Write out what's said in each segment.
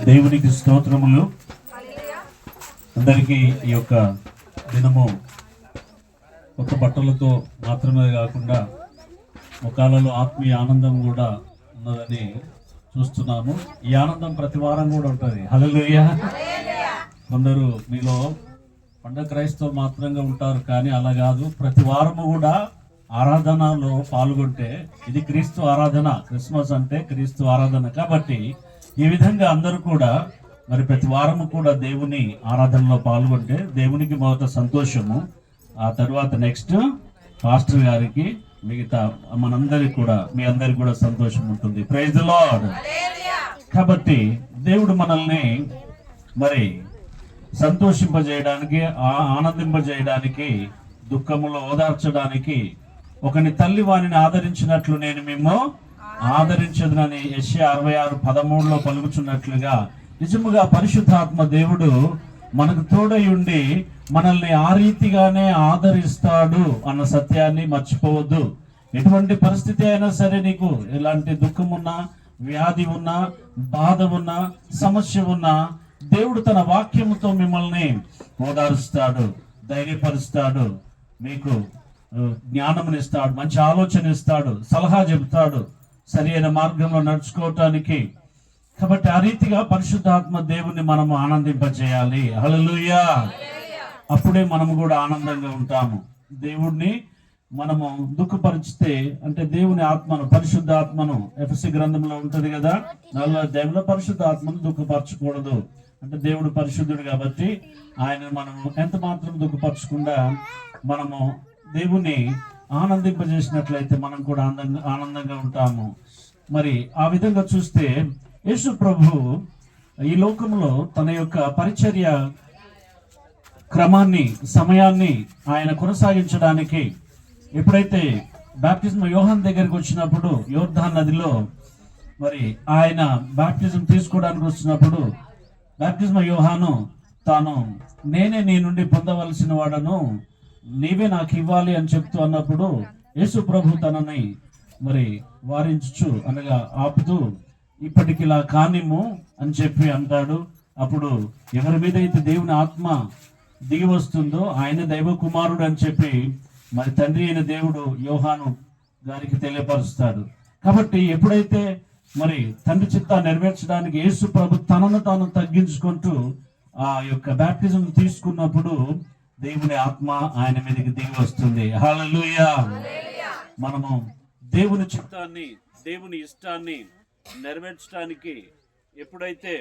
దేవునికి స్తోత్రములు. అందరికీ ఈ యొక్క దినము కొత్త బట్టలతో మాత్రమే కాకుండా ముఖాలలో ఆత్మీయ ఆనందం కూడా ఉన్నదని చూస్తున్నాము. ఈ ఆనందం ప్రతి వారం కూడా ఉంటుంది. హల్లెలూయా. కొందరు మీలో పండగ క్రైస్తవ మాత్రంగా ఉంటారు, కానీ అలా కాదు. ప్రతి వారము కూడా ఆరాధనలో పాల్గొంటే ఇది క్రీస్తు ఆరాధన. క్రిస్మస్ అంటే క్రీస్తు ఆరాధన. కాబట్టి ఈ విధంగా అందరూ కూడా మరి ప్రతి వారము కూడా దేవుని ఆరాధనలో పాల్గొంటే దేవునికి మొదట సంతోషము, ఆ తర్వాత నెక్స్ట్ పాస్టర్ గారికి, మిగతా మనందరికి కూడా, మీ అందరికి కూడా సంతోషం ఉంటుంది. Praise the lord. కాబట్టి దేవుడు మనల్ని మరి సంతోషింపజేయడానికి, ఆనందింపజేయడానికి, దుఃఖములో ఓదార్చడానికి, ఒకని తల్లి వానిని ఆదరించినట్లు నేను మేము ఆదరించదునని యెషయా 66:13 పలుకుచున్నట్లుగా నిజముగా పరిశుద్ధాత్మ దేవుడు మనకు తోడై ఉండి మనల్ని ఆ రీతిగానే ఆదరిస్తాడు అన్న సత్యాన్ని మర్చిపోవద్దు. ఎటువంటి పరిస్థితి అయినా సరే, నీకు ఎలాంటి దుఃఖం ఉన్నా, వ్యాధి ఉన్నా, బాధ ఉన్నా, సమస్య ఉన్నా, దేవుడు తన వాక్యముతో మిమ్మల్ని ఓదారుస్తాడు, ధైర్యపరుస్తాడు, మీకు జ్ఞానమునిస్తాడు, మంచి ఆలోచన ఇస్తాడు, సలహా చెబుతాడు సరి అయిన మార్గంలో నడుచుకోవటానికి. కాబట్టి ఆ రీతిగా పరిశుద్ధాత్మ దేవుని మనము ఆనందింపజేయాలి. హల్లెలూయా. అప్పుడే మనము కూడా ఆనందంగా ఉంటాము. దేవుణ్ణి మనము దుఃఖపరిచితే, అంటే దేవుని ఆత్మను, పరిశుద్ధాత్మను, ఎఫెసీ గ్రంథంలో ఉంటది కదా, 4వ అధ్యాయంలో పరిశుద్ధాత్మను దుఃఖపరచకూడదు. అంటే దేవుడు పరిశుద్ధుడు కాబట్టి ఆయన మనము ఎంత మాత్రం దుఃఖపరచకుండా మనము దేవుని ఆనందింపజేసినట్లయితే మనం కూడా ఆనందంగా ఉంటాము. మరి ఆ విధంగా చూస్తే యేసు ప్రభు ఈ లోకంలో తన యొక్క పరిచర్య క్రమాన్ని, సమయాన్ని ఆయన కొనసాగించడానికి ఎప్పుడైతే బాప్టిజం యోహాన్ దగ్గరికి వచ్చినప్పుడు, యోర్దాన్ నదిలో మరి ఆయన బాప్టిజం తీసుకోవడానికి వచ్చినప్పుడు, బాప్టిజం యోహాను తాను నేనే నీ నుండి పొందవలసిన వాడను, నీవే నాకు ఇవ్వాలి అని చెప్తూ అన్నప్పుడు యేసు ప్రభు తనని మరి వారించు అనగా ఆపుతూ, ఇప్పటికి ఇలా కానిమ్ము అని చెప్పి అంటాడు. అప్పుడు ఎవరి మీద అయితే దేవుని ఆత్మ దిగి వస్తుందో ఆయన దైవ కుమారుడు అని చెప్పి మరి తండ్రి అయిన దేవుడు యోహాను గారికి తెలియపరుస్తాడు. కాబట్టి ఎప్పుడైతే మరి తండ్రి చిత్తాన్ని నెరవేర్చడానికి యేసు ప్రభు తనను తాను తగ్గించుకుంటూ ఆ యొక్క బాప్టిజం తీసుకున్నప్పుడు దేవుని ఆత్మ ఆయన మీదకి దిగి వస్తుంది. హల్లెలూయా. మనము దేవుని చిత్తాన్ని, దేవుని ఇష్టాన్ని నెరవేర్చడానికి, ఎప్పుడైతే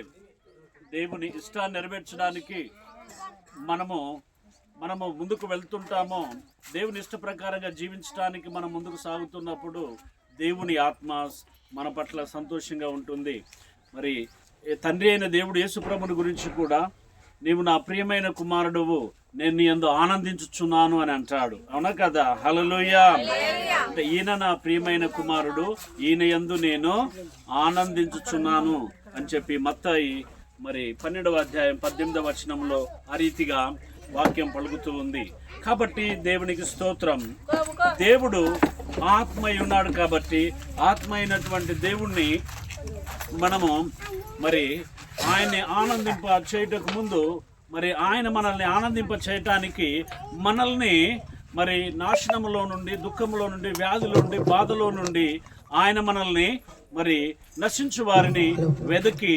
దేవుని ఇష్టాన్ని నెరవేర్చడానికి మనము ముందుకు వెళ్తుంటామో, దేవుని ఇష్ట ప్రకారంగా జీవించడానికి మనం ముందుకు సాగుతున్నప్పుడు దేవుని ఆత్మ మన పట్ల సంతోషంగా ఉంటుంది. మరి తండ్రి అయిన దేవుడు యేసు ప్రభుని గురించి కూడా, నీవు నా ప్రియమైన కుమారుడువు, నేను నీ యందు ఆనందించుచున్నాను అని అంటాడు. అవునా కదా? హల్లెలూయా. అంటే ఈయన నా ప్రియమైన కుమారుడు, ఈయన యందు నేను ఆనందించుచున్నాను అని చెప్పి మత్తయి మరి 12వ అధ్యాయం 18వ వచనంలో ఆ రీతిగా వాక్యం పలుకుతూ ఉంది. కాబట్టి దేవునికి స్తోత్రం. దేవుడు ఆత్మ ఉన్నాడు కాబట్టి ఆత్మ అయినటువంటి దేవుణ్ణి మనము మరి ఆయన్ని ఆనందింప చేయటకు ముందు, మరి ఆయన మనల్ని ఆనందింప చేయటానికి, మనల్ని మరి నాశనములో నుండి, దుఃఖంలో నుండి, వ్యాధిలో నుండి, బాధలో నుండి ఆయన మనల్ని మరి నశించు వారిని వెదకి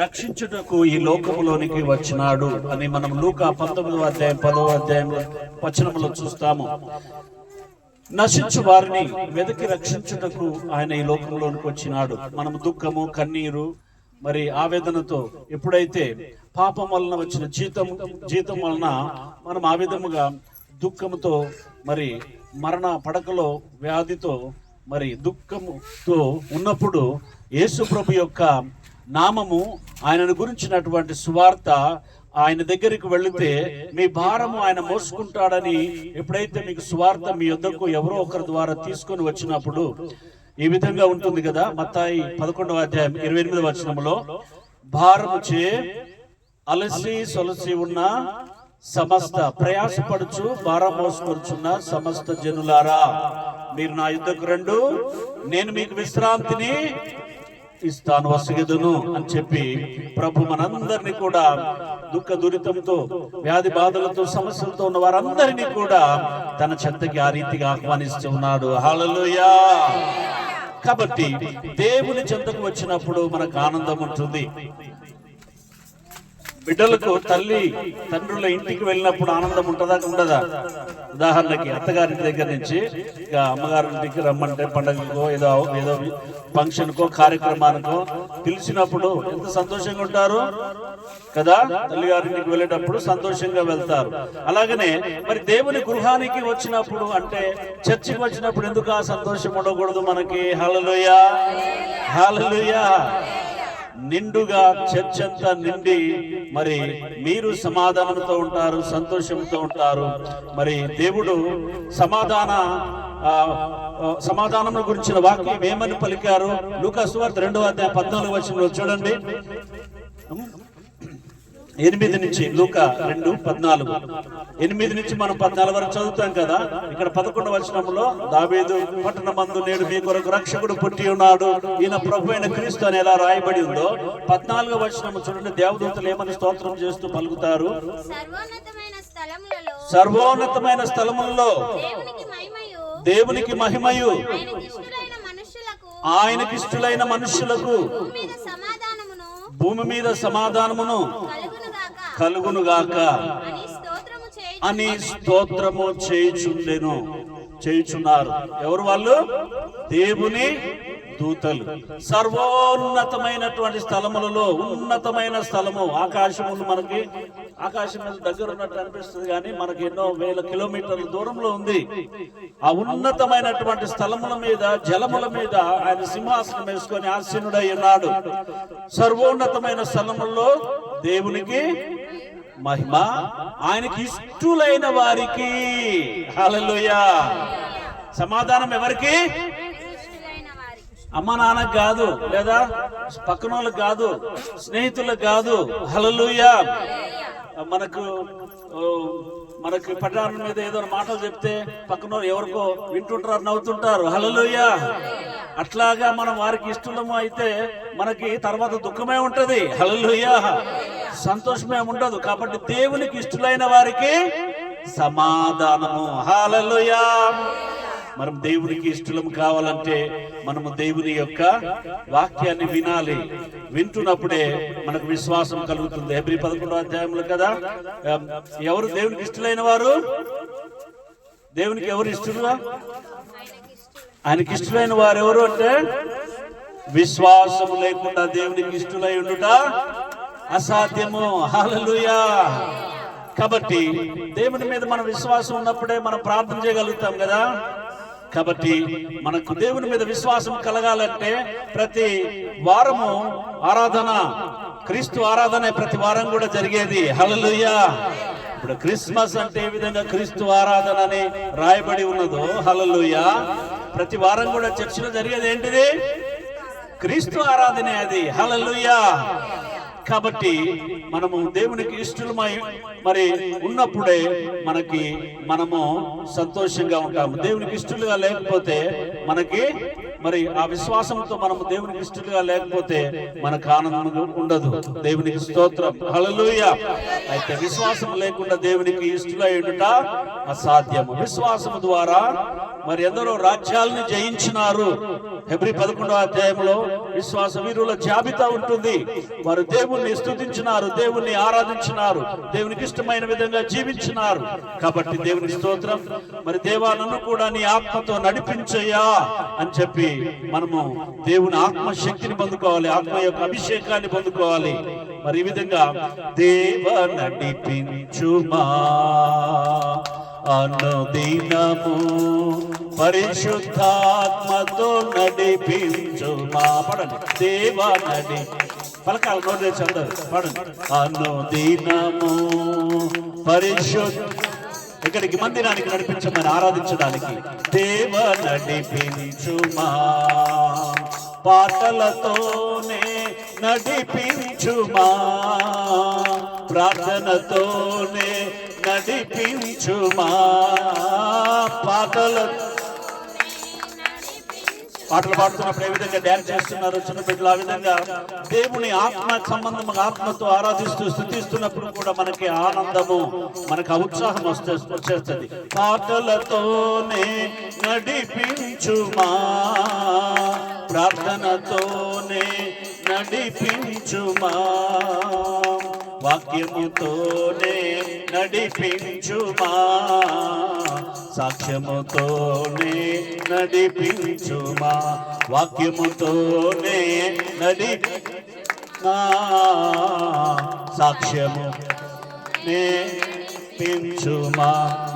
రక్షించుటకు ఈ లోకములోనికి వచ్చినాడు అని మనం లూకా 19వ అధ్యాయం 10వ అధ్యాయంలో వచనములో చూస్తాము. నశించు వారిని వెదకి రక్షించుటకు ఆయన ఈ లోకంలోనికి వచ్చినాడు. మనము దుఃఖము, కన్నీరు, మరి ఆవేదనతో, ఎప్పుడైతే పాపం వలన వచ్చిన జీతం వలన మనం ఆ విధముగా దుఃఖముతో, మరి మరణ పడకలో వ్యాధితో, మరి దుఃఖముతో ఉన్నప్పుడు యేసు ప్రభు యొక్క నామము, ఆయనను గురించినటువంటి సువార్త ఆయన దగ్గరికి వెళితే మీ భారము ఆయన మోసుకుంటాడని ఎప్పుడైతే మీకు సువార్త మీ యొద్దకు ఎవరో ఒకరి ద్వారా తీసుకొని వచ్చినప్పుడు ఈ విధంగా ఉంటుంది కదా. మత్తయి 11వ అధ్యాయం 28వ వచనంలో, భారము చే అలసి సొలసి ఉన్న సమస్త ప్రయాసపడుచు భారం మోసుకొచ్చున్న సమస్త జనులారా, మీరు నా యుద్ధకు రండు, నేను మీకు విశ్రాంతిని ఇస్తాను వసగెదను అని చెప్పి ప్రభు మనందరినీ కూడా దుఃఖ దురితంతో వ్యాధి బాధలతో సమస్యలతో ఉన్న వారందరినీ కూడా తన చెంతకి ఆ రీతిగా ఆహ్వానిస్తూ ఉన్నాడు. హల్లెలూయా. కాబట్టి దేవుని చెంతకు వచ్చినప్పుడు మనకు ఆనందం ఉంటుంది. బిడ్డలకు తల్లి తండ్రుల ఇంటికి వెళ్ళినప్పుడు ఆనందం ఉంటుందా ఉండదా? ఉదాహరణకి అత్తగారి దగ్గర నుంచి ఇక అమ్మగారి ఇంటికి రమ్మంటే పండగకో ఏదో ఫంక్షన్కో కార్యక్రమానికో పిలిచినప్పుడు ఎంత సంతోషంగా ఉంటారు కదా. తల్లిగారింటికి వెళ్ళేటప్పుడు సంతోషంగా వెళ్తారు. అలాగనే మరి దేవుని గృహానికి వచ్చినప్పుడు అంటే చర్చికి వచ్చినప్పుడు ఎందుకు ఆ సంతోషం ఉండకూడదు మనకి? హల్లెలూయా, హల్లెలూయా. నిండుగా చర్చ్ అంతా నిండి మరి మీరు సమాధానంతో ఉంటారు, సంతోషంతో ఉంటారు. మరి దేవుడు సమాధానం గురించిన వాక్యం ఏమని పలికారు? లూకా సువార్త 2:14 చూడండి. 8 నుంచి లూకా 2:14 8 నుంచి మనం 14 వరకు చదువుతాం కదా. ఇక్కడ 11 దావీదు పట్టణమందు నేడు మీ కొరకు రక్షకుడు పుట్టి ఉన్నాడు, ఈయన ప్రభు అయిన క్రీస్తు అని ఎలా రాయబడి ఉందో 14 చూడండి. దేవదూతలు ఏమని స్తోత్రం చేస్తూ పలుకుతారు? సర్వోన్నతమైన స్థలములలో దేవునికి మహిమయు, ఆయనకిష్టులైన మనుష్యులకు భూమి మీద సమాధానమును కలుగునుగాక అని స్తోత్రము చేయుచున్నారు. ఎవరు వాళ్ళు? దేవుని దూతలు. సర్వోన్నతమైనటువంటి స్థలములలో ఉన్నతమైన స్థలము ఆకాశములు. మనకి ఆకాశం మీద దగ్గర ఉన్నట్టు అనిపిస్తుంది కానీ మనకి ఎన్నో వేల కిలోమీటర్ల దూరంలో ఉంది. ఆ ఉన్నతమైనటువంటి స్థలముల మీద, జలముల మీద ఆయన సింహాసనం వేసుకొని ఆసీనుడై ఉన్నాడు. సర్వోన్నతమైన స్థలముల్లో దేవునికి మహిమ, ఆయనకి ఇష్టులైన వారికి. హల్లెలూయా. సమాధానం ఎవరికి? అమ్మ నాన్నకు కాదు, లేదా పక్కన వాళ్ళకి కాదు, స్నేహితులకు కాదు. హల్లెలూయా. మనకి పట్టణం మీద ఏదో మాటలు చెప్తే పక్కన ఎవరికో వింటుంటారు, నవ్వుతుంటారు. హల్లెలూయా. అట్లాగా మనం వారికి ఇష్టము అయితే మనకి తర్వాత దుఃఖమే ఉంటది. హల్లెలూయా. సంతోషమే ఉండదు. కాబట్టి దేవునికి ఇష్టలైన వారికి సమాధానము. హల్లెలూయా. మనం దేవునికి ఇష్టలం కావాలంటే మనము దేవుని యొక్క వాక్యాన్ని వినాలి. వింటున్నప్పుడే మనకు విశ్వాసం కలుగుతుంది. హెబ్రీ 11 కదా. ఎవరు దేవునికి ఇష్టలైన వారు? దేవునికి ఎవరు ఇష్టలుగా? ఆయనకి ఇష్టలైన వారు ఎవరు అంటే విశ్వాసం లేకుండా దేవునికి ఇష్టలై ఉండుట అసాధ్యము. హల్లెలూయా. కాబట్టి దేవుని మీద మన విశ్వాసం ఉన్నప్పుడే మనం ప్రార్థన చేయగలుగుతాం కదా. కాబట్టి మనకు దేవుని మీద విశ్వాసం కలగాలంటే ప్రతి వారము ఆరాధన, క్రీస్తు ఆరాధన ప్రతి వారం కూడా జరిగేది. హల్లెలూయా. ఇప్పుడు క్రిస్మస్ అంటే ఏ విధంగా క్రీస్తు ఆరాధన అని రాయబడి ఉన్నదో, హల్లెలూయా, ప్రతి వారం కూడా చర్చిలో జరిగేది ఏంటిది? క్రీస్తు ఆరాధనే అది. హల్లెలూయా. కాబట్టి మనము దేవునికి ఇష్టలమై మరి ఉన్నప్పుడే మనము సంతోషంగా ఉంటాము. దేవునికి ఇష్టలుగా లేకపోతే మనకి మరి ఆ విశ్వాసంతో మనము దేవునికి ఇష్టలుగా లేకపోతే మనకు ఆనందం ఉండదు. దేవునికి స్తోత్రం. హల్లెలూయా. అయితే విశ్వాసం లేకుండా దేవునికి ఇష్టలై ఉండుట అసాధ్యము. విశ్వాసము ద్వారా మరి ఎందరో రాజ్యాలను జయించినారు. హెబ్రీ 11 విశ్వాస వీరుల జాబితా ఉంటుంది. వారు దేవుణ్ణి స్తుతించినారు, దేవుణ్ణి ఆరాధించినారు, దేవునికి ఇష్టమైన విధంగా జీవించినారు. కాబట్టి దేవుని స్తోత్రం. మరి దేవా నన్ను కూడా నీ ఆత్మతో నడిపించయ్యా అని చెప్పి మనము దేవుని ఆత్మ శక్తిని పొందుకోవాలి, ఆత్మ యొక్క అభిషేకాన్ని పొందుకోవాలి. మరి ఈ విధంగా దేవ నడిపించుమా అనుదినము, పరిశుద్ధాత్మతో నడిపించుమా. పడండి. దేవా పలకాల నోటి చందరు పడండి. అనుదినము ఇక్కడికి మందిరానికి నడిపించమని ఆరాధించడానికి. దేవ నడిపించుమా, పాటలతోనే నడిపించుమా, ప్రార్థనతోనే నడిపించుమా, పాటలు పాడుతున్నప్పుడు ఏ విధంగా డ్యాన్స్ చేస్తున్నారు చిన్న బిడ్డలు, ఆ విధంగా దేవుని ఆత్మ సంబంధం ఆత్మతో ఆరాధిస్తూ స్తుతిస్తున్నప్పుడు కూడా మనకి ఆనందము, మనకు ఉత్సాహం వచ్చేస్తుంది. పాటలతోనే నడిపించుమా, ప్రార్థనతోనే నడిపించుమా, వాక్యముతోనే నడిపించుమా, సాక్ష్యముతోనే నడిపించుమా, వాక్యముతోనే సాక్ష్యము పించుమా.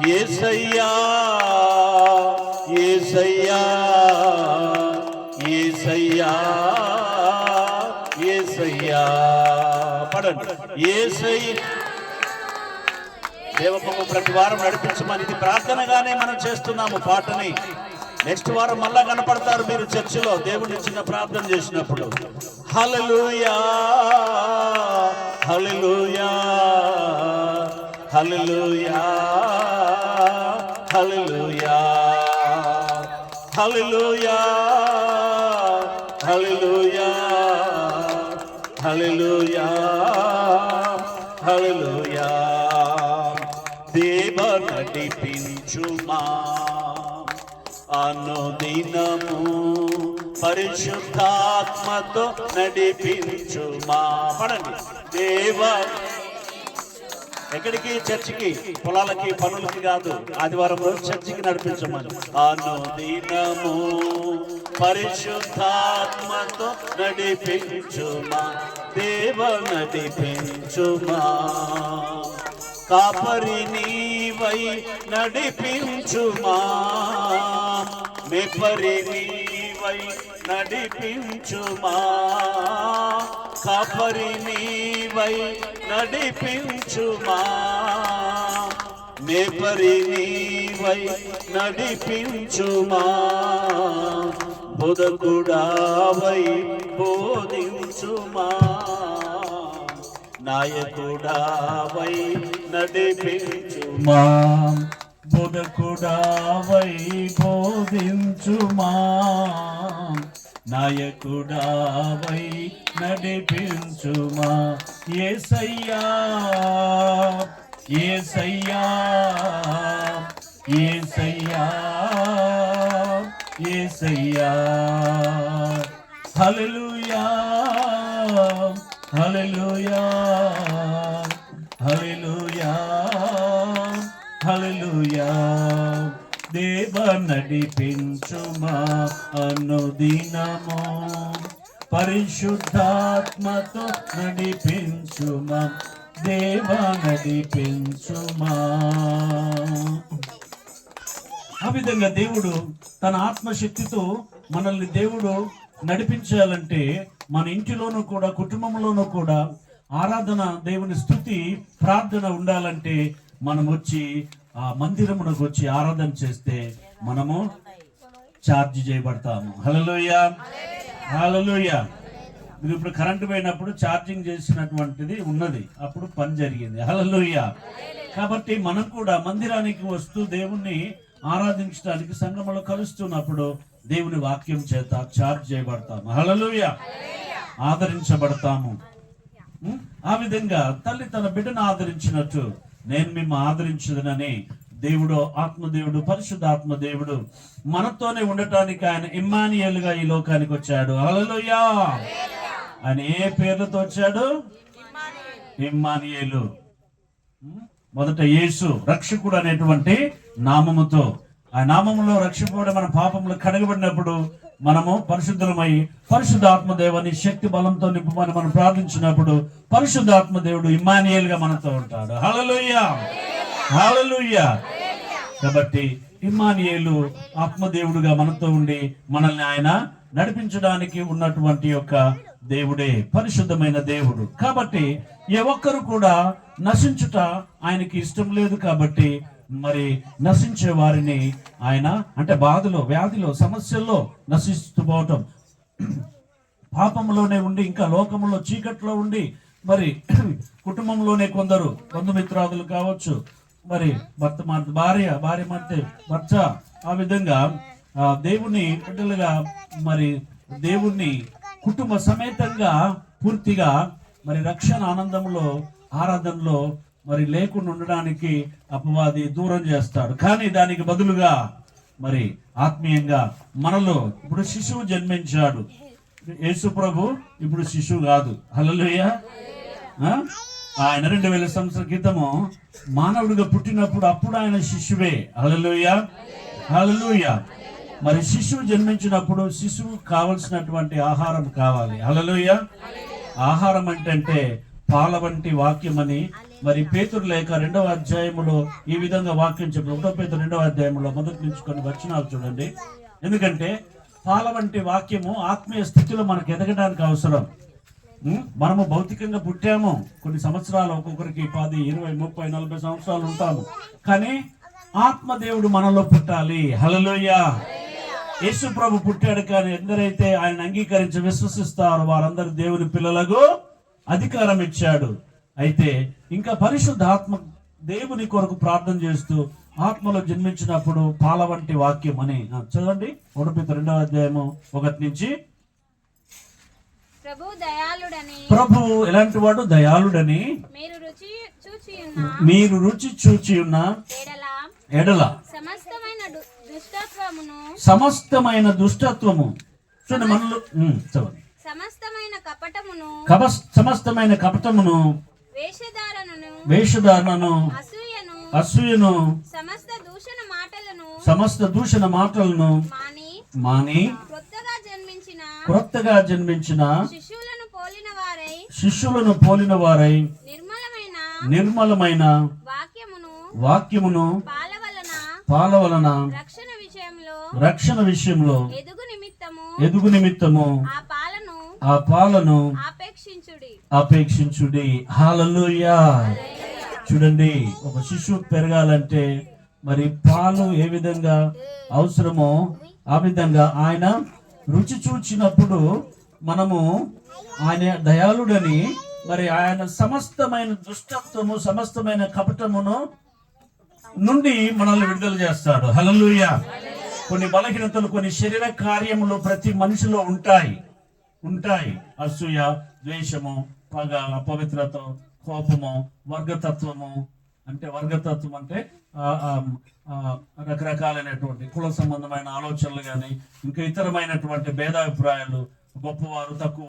యేసయ్యా యేసయ్యా యేసయ్యా యేసయ్యా పడండి. యేసయ్యా దేవమ్మ ప్రతి వారం నడిపించమని ఇది ప్రార్థనగానే మనం చేస్తున్నాము పాటని. నెక్స్ట్ వారం మళ్ళా కనపడతారు మీరు చర్చిలో దేవుని చిన్న ప్రార్థన చేసినప్పుడు. హల్లెలూయా హల్లెలూయా హల్లెలూయా హల్లెలూయా హల్లెలూయా హల్లెలూయా హల్లెలూయా హల్లెలూయా. దేవ నడిపించుమా అనుదినము, పరిశుద్ధాత్మతో నడిపించుమా. పడండి. దేవ ఎక్కడికి? చర్చికి, పొలాలకి, పనులకి కాదు, ఆదివారం రోజు చర్చికి నడిపించమని. అనుదినము పరిశుద్ధాత్మతో నడిపించుమా, దేవ నడిపించుమా. కాపరి నీవై నడిపించుమా, మెపరి నీవై నడిపించుమా, కాపరి నీవై నడిపించుమా, మెపరి నీవై నడిపించుమా, బోధకుడావై బోధించుమా, నాయకుడావై నడిపించుమా, బోధకుడావై బోధించుమా, నాయకుడావై నడిపించుమా. యేసయ్యా యేసయ్యా యేసయ్యా యేసయ్యా. హల్లెలూయా హల్లెలూయా హల్లెలూయా హల్లెలూయా. దేవ నడిపించుమా అనుదినము, పరిశుద్ధాత్మతో నడిపించుమా, దేవ నడిపించుమా. ఆ విధంగా దేవుడు తన ఆత్మశక్తితో మనల్ని దేవుడు నడిపించాలంటే మన ఇంటిలోనూ కూడా, కుటుంబంలోనూ కూడా ఆరాధన, దేవుని స్తుతి, ప్రార్థన ఉండాలంటే మనం వచ్చి ఆ మందిరమునకు వచ్చి ఆరాధన చేస్తే మనము ఛార్జ్ చేయబడతాము. హల్లెలూయా హల్లెలూయా. మీరు ఇప్పుడు కరెంటు పోయినప్పుడు ఛార్జింగ్ చేసినటువంటిది ఉన్నది, అప్పుడు పని జరిగింది. హల్లెలూయా. కాబట్టి మనం కూడా మందిరానికి వస్తూ దేవుణ్ణి ఆరాధించడానికి సంఘంలో కలుస్తున్నప్పుడు దేవుని వాక్యం చేత ఛార్జ్ చేయబడతాము. హల్లెలూయా. ఆదరించబడతాము. ఆ విధంగా తల్లి తన బిడ్డను ఆదరించినట్టు నేను మిమ్మ ఆదరించుదనని దేవుడు, ఆత్మదేవుడు, పరిశుద్ధాత్మ దేవుడు మనతోనే ఉండటానికి ఆయన ఇమ్మానుయేలుగా ఈ లోకానికి వచ్చాడు. హల్లెలూయా. ఆయన ఏ పేర్లతో వచ్చాడు? ఇమ్మానుయేలు. మొదట యేసు రక్షకుడు అనేటువంటి నామముతో, ఆ నామములో రక్షింపబడి మన పాపములు కడగబడినప్పుడు మనము పరిశుద్ధమై పరిశుద్ధాత్మ దేవుని శక్తి బలంతో నింపమని మనం ప్రార్థించినప్పుడు పరిశుద్ధాత్మ దేవుడు ఇమ్మానుయేలుగా మనతో ఉంటాడు. హల్లెలూయా హల్లెలూయా. కాబట్టి ఇమ్మానుయేలు ఆత్మదేవుడుగా మనతో ఉండి మనల్ని ఆయన నడిపించడానికి ఉన్నటువంటి యొక్క దేవుడే పరిశుద్ధమైన దేవుడు. కాబట్టి ఏ ఒక్కరు కూడా నశించుట ఆయనకి ఇష్టం లేదు. కాబట్టి మరి నశించే వారిని ఆయన, అంటే బాధలో, వ్యాధిలో, సమస్యల్లో నశిస్తూ పోవటం, పాపంలోనే ఉండి ఇంకా లోకంలో చీకట్లో ఉండి మరి కుటుంబంలోనే కొందరు బంధుమిత్రాదులు కావచ్చు, మరి భార్య మధ్య భర్త, ఆ విధంగా దేవుని బిడ్డలుగా మరి దేవుణ్ణి కుటుంబ సమేతంగా పూర్తిగా మరి రక్షణ ఆనందంలో ఆరాధనలో మరి లేకుండా ఉండడానికి అపవాది దూరం చేస్తాడు. కానీ దానికి బదులుగా మరి ఆత్మీయంగా మనలో ఇప్పుడు శిశువు జన్మించాడు. యేసు ప్రభు ఇప్పుడు శిశువు కాదు. హల్లెలూయా. ఆయన 2000 సంవత్సరాల క్రితము మానవుడిగా పుట్టినప్పుడు అప్పుడు ఆయన శిశువే. హల్లెలూయా, హల్లెలూయా. మరి శిశువు జన్మించినప్పుడు శిశువు కావలసినటువంటి ఆహారం కావాలి. హల్లెలూయా. ఆహారం అంటే పాల వంటి వాక్యం అని మరి పేతురు లేఖ 2వ అధ్యాయములో ఈ విధంగా వాక్యం చెప్పి 1 పేతురు 2వ అధ్యాయంలో మొదటి నుంచి కొన్ని వచనాలు చూడండి. ఎందుకంటే పాల వంటి వాక్యము ఆత్మీయ స్థితిలో మనకు ఎదగడానికి అవసరం. మనము భౌతికంగా పుట్టాము, కొన్ని సంవత్సరాలు ఒక్కొక్కరికి 10, 20, 30, 40 సంవత్సరాలు ఉంటాము. కానీ ఆత్మదేవుడు మనలో పుట్టాలి. హల్లెలూయా. యేసు ప్రభు పుట్టాడు. కానీ ఎందరైతే ఆయన అంగీకరించి విశ్వసిస్తారో వారందరూ దేవుని పిల్లలకు అధికారం ఇచ్చాడు. అయితే ఇంకా పరిశుద్ధ ఆత్మ దేవుని కొరకు ప్రార్థన చేస్తూ ఆత్మలో జన్మించినప్పుడు పాల వంటి వాక్యం అని చదవండి. 1 పేతురు 2వ అధ్యాయము 1 నుంచి. ప్రభు ఎలాంటి వాడు? దయాళుడని మీరు రుచి చూచి ఉన్న ఎడల సమస్తమైన దుష్టత్వము చూడండి మనలో చదవండి. సమస్తమైన కపటమును వేషధారణను అసూయను సమస్త దూషణ మాటలను మాని క్రొత్తగా జన్మించిన శిష్యులను పోలిన వారై నిర్మలమైన వాక్యమును పాల వలన రక్షణ విషయంలో ఎదుగు నిమిత్తము ఆ పాలను అపేక్షించుడి. హల్లెలూయా. చూడండి, ఒక శిశువు పెరగాలంటే మరి పాలు ఏ విధంగా అవసరమో ఆ విధంగా ఆయన రుచి చూచినప్పుడు మనము ఆయన దయాళుడని మరి ఆయన సమస్తమైన దుష్టత్వము సమస్తమైన కపటమును నుండి మనల్ని విడుదల చేస్తాడు. హల్లెలూయా. కొన్ని బలహీనతలు, కొన్ని శరీర కార్యములు ప్రతి మనిషిలో ఉంటాయి. అసూయ, ద్వేషము, పగ, అపవిత్రత, కోపము, వర్గతత్వము. వర్గతత్వం అంటే రకరకాలైనటువంటి కుల సంబంధమైన ఆలోచనలు కానీ ఇంకా ఇతరమైనటువంటి భేదాభిప్రాయాలు, గొప్పవారు తక్కువ